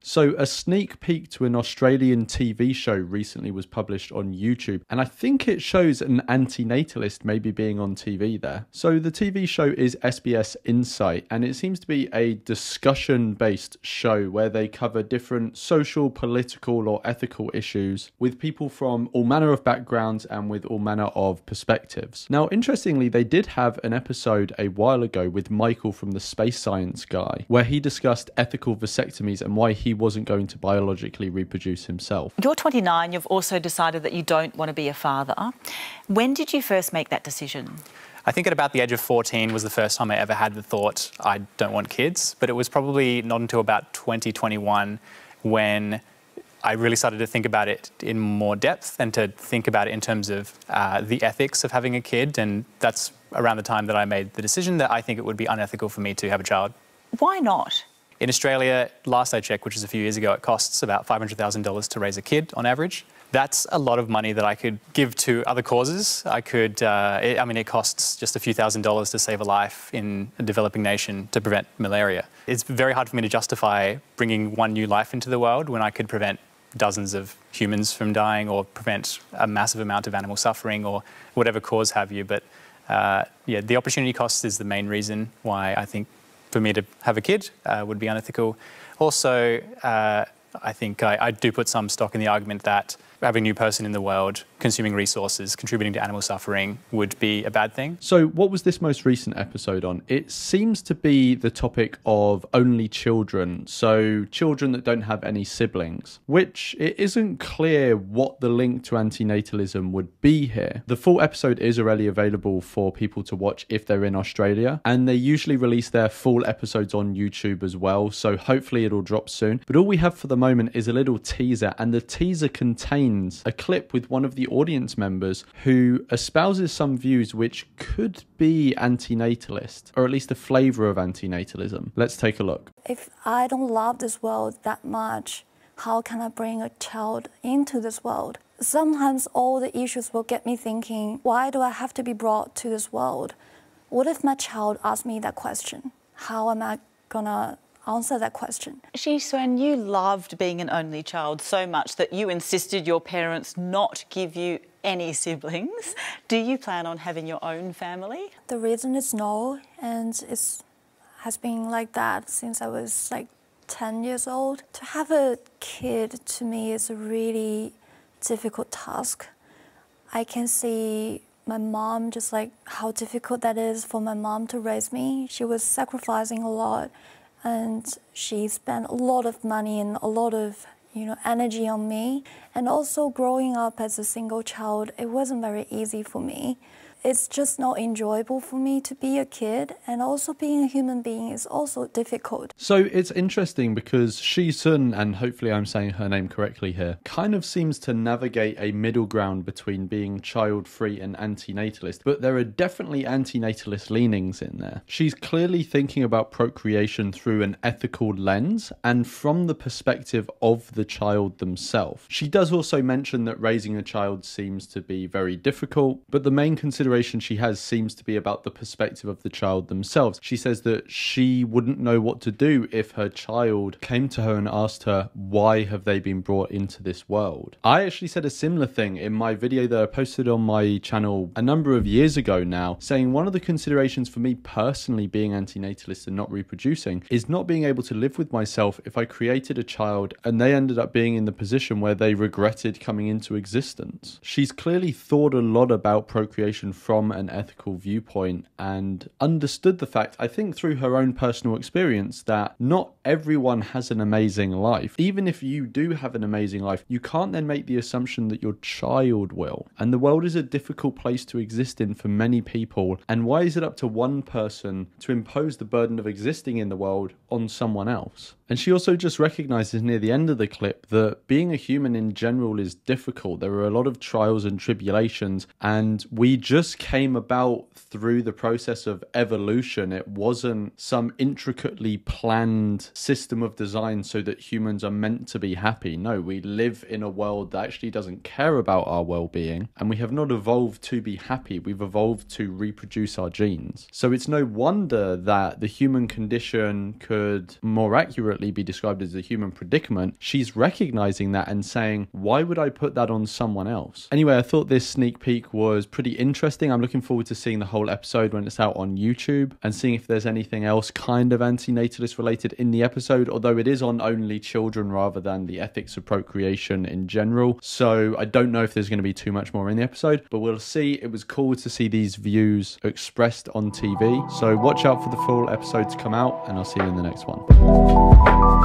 So a sneak peek to an Australian TV show recently was published on YouTube, and I think it shows an antinatalist maybe being on TV there. So the TV show is SBS Insight, and it seems to be a discussion-based show where they cover different social, political, or ethical issues with people from all manner of backgrounds and with all manner of perspectives. Now, interestingly, they did have an episode a while ago with Michael from the Space Science Guy, where he discussed ethical vasectomies and why he wasn't going to biologically reproduce himself. You're 29, you've also decided that you don't want to be a father. When did you first make that decision? I think at about the age of 14 was the first time I ever had the thought, I don't want kids. But it was probably not until about 2021 when I really started to think about it in more depth and to think about it in terms of the ethics of having a kid. And that's around the time that I made the decision that I think it would be unethical for me to have a child. Why not? In Australia, last I checked, which is a few years ago, it costs about $500,000 to raise a kid on average. That's a lot of money that I could give to other causes. It costs just a few $1,000s to save a life in a developing nation to prevent malaria. It's very hard for me to justify bringing one new life into the world when I could prevent dozens of humans from dying or prevent a massive amount of animal suffering or whatever cause have you. But the opportunity cost is the main reason why I think for me to have a kid would be unethical. Also, I think I do put some stock in the argument that having a new person in the world, consuming resources, contributing to animal suffering would be a bad thing. So what was this most recent episode on? It seems to be the topic of only children, so children that don't have any siblings, which it isn't clear what the link to antinatalism would be here. The full episode is already available for people to watch if they're in Australia, and they usually release their full episodes on YouTube as well, so hopefully it'll drop soon. But all we have for the moment is a little teaser, and the teaser contains a clip with one of the audience members who espouses some views which could be antinatalist, or at least a flavour of antinatalism. Let's take a look. If I don't love this world that much, how can I bring a child into this world? Sometimes all the issues will get me thinking, why do I have to be brought to this world? What if my child asks me that question? How am I gonna answer that question? Shiswen, you loved being an only child so much that you insisted your parents not give you any siblings. Do you plan on having your own family? The reason is no, and it has been like that since I was like 10 years old. To have a kid to me is a really difficult task. I can see my mom, just like how difficult that is for my mom to raise me. She was sacrificing a lot, and she spent a lot of money and a lot of energy on me. And also growing up as a single child, it wasn't very easy for me. It's just not enjoyable for me to be a kid, and also being a human being is also difficult. So it's interesting because Shi Sun, and hopefully I'm saying her name correctly here, kind of seems to navigate a middle ground between being child-free and antinatalist, but there are definitely antinatalist leanings in there. She's clearly thinking about procreation through an ethical lens and from the perspective of the child themselves. She does also mention that raising a child seems to be very difficult, but the main consideration she has seems to be about the perspective of the child themselves. She says that she wouldn't know what to do if her child came to her and asked her, why have they been brought into this world? I actually said a similar thing in my video that I posted on my channel a number of years ago now, saying one of the considerations for me personally being antinatalist and not reproducing is not being able to live with myself if I created a child and they ended up being in the position where they regretted coming into existence. She's clearly thought a lot about procreation from an ethical viewpoint and understood the fact, I think through her own personal experience, that not everyone has an amazing life. Even if you do have an amazing life, you can't then make the assumption that your child will. And the world is a difficult place to exist in for many people. And why is it up to one person to impose the burden of existing in the world on someone else? And she also just recognizes near the end of the clip that being a human in general is difficult. There are a lot of trials and tribulations, and we just came about through the process of evolution. It wasn't some intricately planned system of design so that humans are meant to be happy. No, we live in a world that actually doesn't care about our well-being, and we have not evolved to be happy. We've evolved to reproduce our genes. So it's no wonder that the human condition could more accurately accurately be described as a human predicament, she's recognizing that and saying, why would I put that on someone else? Anyway, I thought this sneak peek was pretty interesting. I'm looking forward to seeing the whole episode when it's out on YouTube and seeing if there's anything else kind of antinatalist related in the episode, although it is on only children rather than the ethics of procreation in general. So I don't know if there's going to be too much more in the episode, but we'll see. It was cool to see these views expressed on TV. So watch out for the full episode to come out, and I'll see you in the next one.